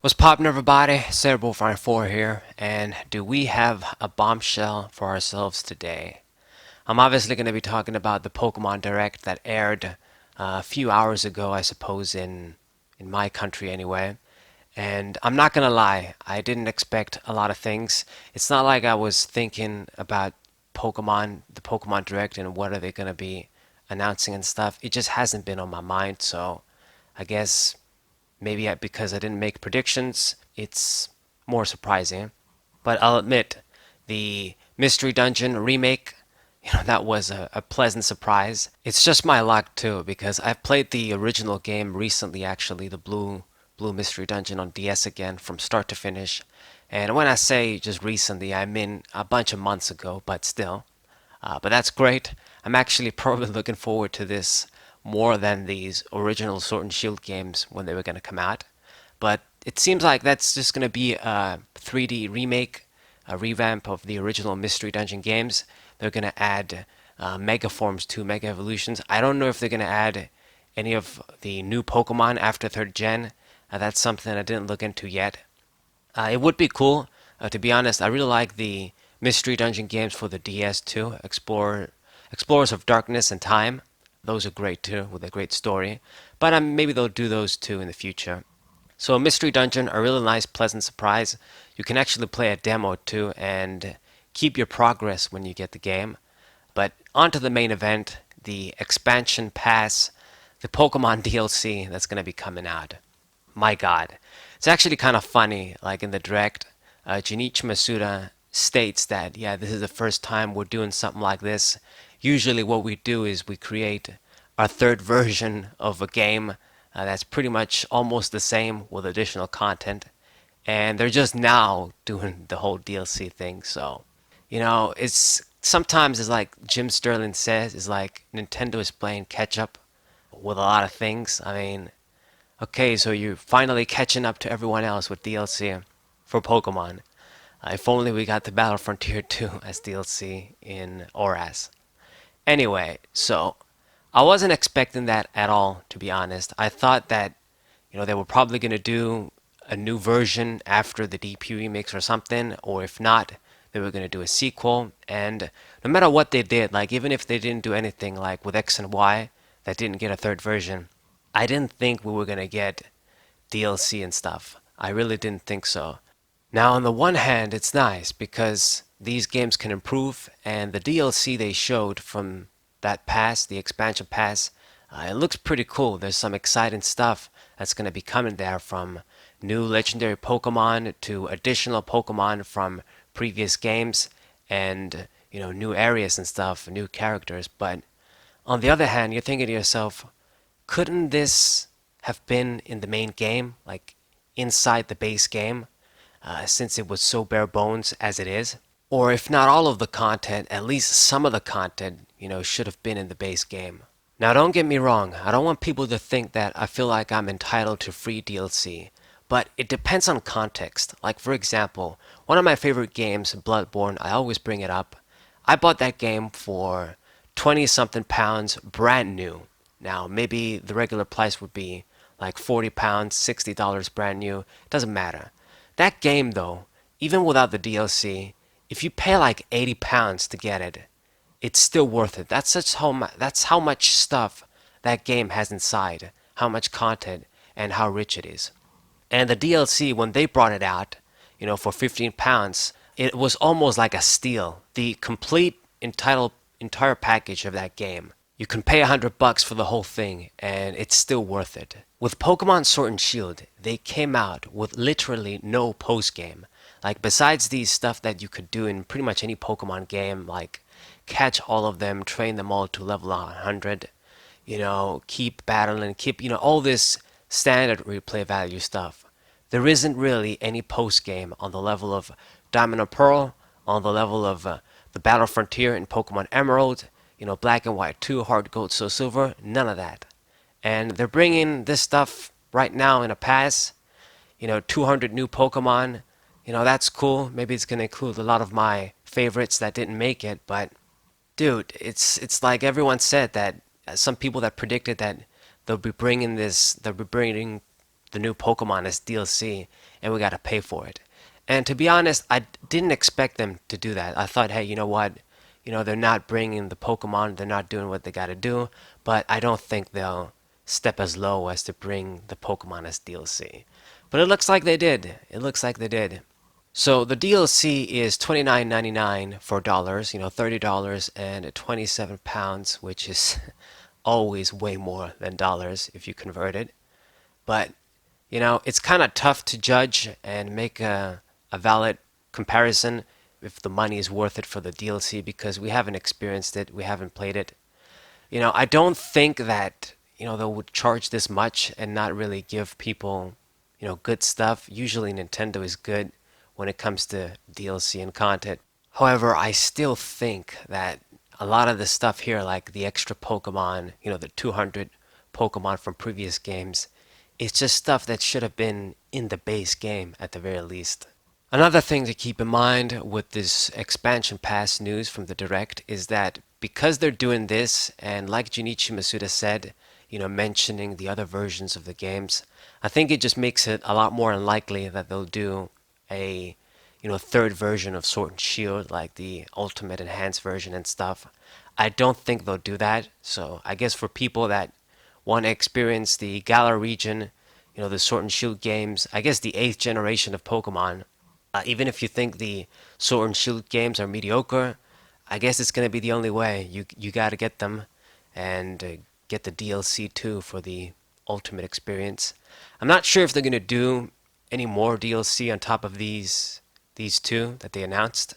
What's poppin', everybody? Cerebral54 here, and do we have a bombshell for ourselves today? I'm obviously going to be talking about the Pokemon Direct that aired a few hours ago, I suppose, in my country anyway. And I'm not going to lie, I didn't expect a lot of things. It's not like I was thinking about the Pokemon Direct, and what are they going to be announcing and stuff. It just hasn't been on my mind, so I guess maybe because I didn't make predictions, it's more surprising. But I'll admit, the Mystery Dungeon remake, that was a pleasant surprise. It's just my luck too, because I've played the original game recently, actually, the Blue Mystery Dungeon on DS again, from start to finish. And when I say just recently, I mean a bunch of months ago, but still. But that's great. I'm actually probably looking forward to this more than these original Sword and Shield games when they were going to come out. But it seems like that's just going to be a 3D remake, a revamp of the original Mystery Dungeon games. They're going to add Mega Forms to Mega Evolutions. I don't know if they're going to add any of the new Pokemon after 3rd gen. That's something I didn't look into yet. It would be cool. To be honest, I really like the Mystery Dungeon games for the DS too. Explorers of Darkness and Time. Those are great too, with a great story. But maybe they'll do those too in the future. So a Mystery Dungeon, a really nice, pleasant surprise. You can actually play a demo too and keep your progress when you get the game. But on to the main event, the expansion pass, the Pokemon DLC that's going to be coming out. My God. It's actually kind of funny, like in the direct, Junichi Masuda states that, yeah, this is the first time we're doing something like this. Usually what we do is we create our third version of a game that's pretty much almost the same with additional content. And they're just now doing the whole DLC thing. So, it's sometimes, it's like Jim Sterling says, it's like Nintendo is playing catch up with a lot of things. I mean, okay, so you're finally catching up to everyone else with DLC for Pokemon. If only we got the Battle Frontier 2 as DLC in ORAS. Anyway, so I wasn't expecting that at all, to be honest. I thought that, they were probably going to do a new version after the DP remix or something, or if not, they were going to do a sequel. And no matter what they did, like even if they didn't do anything like with X and Y that didn't get a third version, I didn't think we were going to get DLC and stuff. I really didn't think so. Now, on the one hand, it's nice because these games can improve, and the DLC they showed from that pass, the expansion pass, it looks pretty cool. There's some exciting stuff that's going to be coming there, from new legendary Pokemon to additional Pokemon from previous games, and new areas and stuff, new characters. But on the other hand, you're thinking to yourself, couldn't this have been in the main game, like inside the base game, since it was so bare bones as it is? Or if not all of the content, at least some of the content, should have been in the base game. Now, don't get me wrong, I don't want people to think that I feel like I'm entitled to free DLC, but it depends on context. Like, for example, one of my favorite games, Bloodborne, I always bring it up. I bought that game for 20 something pounds brand new. Now, maybe the regular price would be like 40 pounds, $60 brand new. It doesn't matter. That game, though, even without the DLC, if you pay like 80 pounds to get it, it's still worth it. That's how much stuff that game has inside, how much content, and how rich it is. And the DLC, when they brought it out, for 15 pounds, it was almost like a steal. The complete entire package of that game. You can pay $100 for the whole thing, and it's still worth it. With Pokemon Sword and Shield, they came out with literally no post game. Like, besides these stuff that you could do in pretty much any Pokemon game, like catch all of them, train them all to level 100, keep battling, keep, all this standard replay value stuff. There isn't really any post game on the level of Diamond and Pearl, on the level of the Battle Frontier in Pokemon Emerald, Black and White 2, Heart Gold, Soul Silver, none of that. And they're bringing this stuff right now in a pass, 200 new Pokemon. That's cool. Maybe it's going to include a lot of my favorites that didn't make it, but dude, it's like everyone said that some people that predicted that they'll be bringing the new Pokemon as DLC, and we got to pay for it. And to be honest, I didn't expect them to do that. I thought, hey, you know what? They're not bringing the Pokemon, they're not doing what they got to do, but I don't think they'll step as low as to bring the Pokemon as DLC. But it looks like they did. It looks like they did. So the DLC is $29.99 for dollars, $30 and 27 pounds, which is always way more than dollars if you convert it. But it's kind of tough to judge and make a valid comparison if the money is worth it for the DLC because we haven't experienced it, we haven't played it. I don't think that they would charge this much and not really give people good stuff. Usually Nintendo is good when it comes to DLC and content. However, I still think that a lot of the stuff here, like the extra Pokemon, the 200 Pokemon from previous games, it's just stuff that should have been in the base game at the very least. Another thing to keep in mind with this expansion pass news from the Direct is that because they're doing this, and like Junichi Masuda said, mentioning the other versions of the games, I think it just makes it a lot more unlikely that they'll do a third version of Sword and Shield, like the Ultimate Enhanced version and stuff. I don't think they'll do that. So I guess for people that want to experience the Galar region, the Sword and Shield games, I guess the 8th generation of Pokemon, even if you think the Sword and Shield games are mediocre, I guess it's gonna be the only way. You gotta get them, and get the DLC too for the ultimate experience. I'm not sure if they're gonna do any more DLC on top of these two that they announced,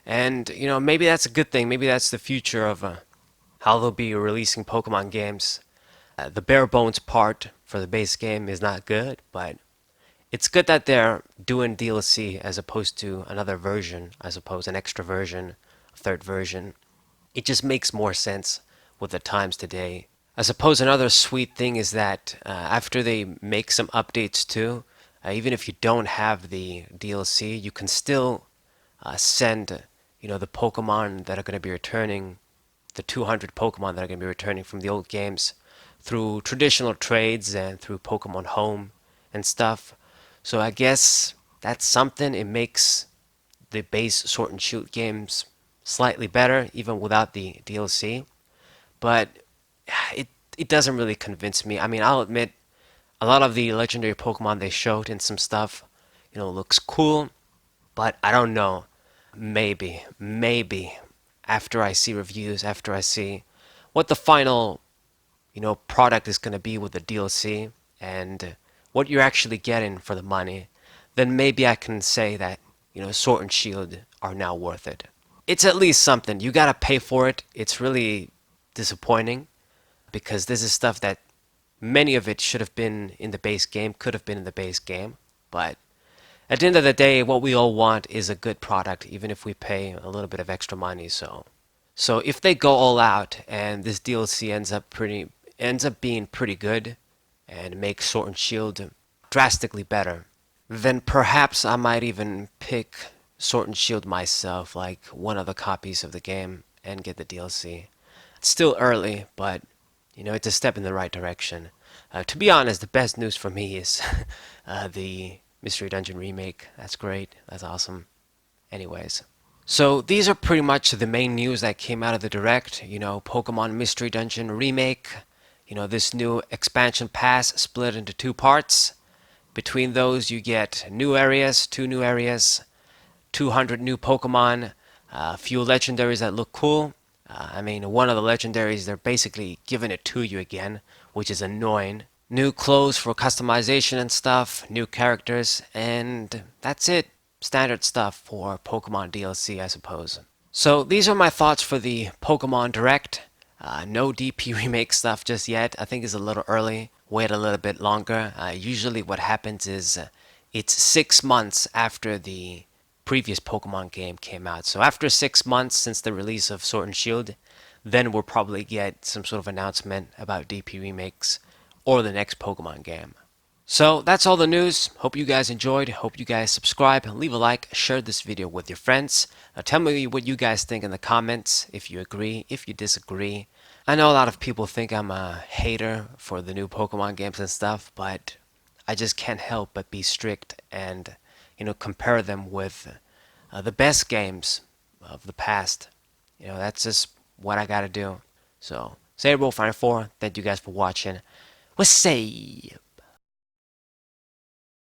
and maybe that's a good thing. Maybe that's the future of how they'll be releasing Pokemon games. The bare bones part for the base game is not good, but it's good that they're doing DLC as opposed to another version, I suppose, an extra version, a third version. It just makes more sense with the times today. I suppose another sweet thing is that after they make some updates too, even if you don't have the DLC, you can still send, the Pokemon that are going to be returning, the 200 Pokemon that are going to be returning from the old games, through traditional trades and through Pokemon Home and stuff. So I guess that's something. It makes the base Sword and Shield games slightly better, even without the DLC. But it doesn't really convince me. I mean, I'll admit, a lot of the legendary Pokemon they showed in some stuff, looks cool, but I don't know. Maybe after I see reviews, after I see what the final product is going to be with the DLC and what you're actually getting for the money, then maybe I can say that Sword and Shield are now worth it. It's at least something. You gotta pay for it. It's really disappointing because this is stuff that many of it should have been in the base game, could have been in the base game. But at the end of the day, what we all want is a good product, even if we pay a little bit of extra money. So if they go all out and this DLC ends up being pretty good and makes Sword and Shield drastically better, then perhaps I might even pick Sword and Shield myself, like one of the copies of the game, and get the DLC. It's still early, but it's a step in the right direction. To be honest, the best news for me is the Mystery Dungeon remake. That's great. That's awesome. Anyways. So these are pretty much the main news that came out of the Direct. Pokemon Mystery Dungeon remake. This new expansion pass split into two parts. Between those, you get new areas, 2 new areas, 200 new Pokemon, a few legendaries that look cool. I mean, one of the legendaries, they're basically giving it to you again, which is annoying. New clothes for customization and stuff, new characters, and that's it. Standard stuff for Pokemon DLC, I suppose. So these are my thoughts for the Pokemon Direct. No DP remake stuff just yet. I think it's a little early. Wait a little bit longer. Usually what happens is it's 6 months after the previous Pokemon game came out. So after 6 months since the release of Sword and Shield, then we'll probably get some sort of announcement about DP remakes or the next Pokemon game. So that's all the news. Hope you guys enjoyed. Hope you guys subscribe, leave a like, share this video with your friends. Tell me what you guys think in the comments, if you agree, if you disagree. I know a lot of people think I'm a hater for the new Pokemon games and stuff, but I just can't help but be strict and compare them with the best games of the past. That's just what I gotta do. So, Saber Wolf 4, thank you guys for watching. We'll see.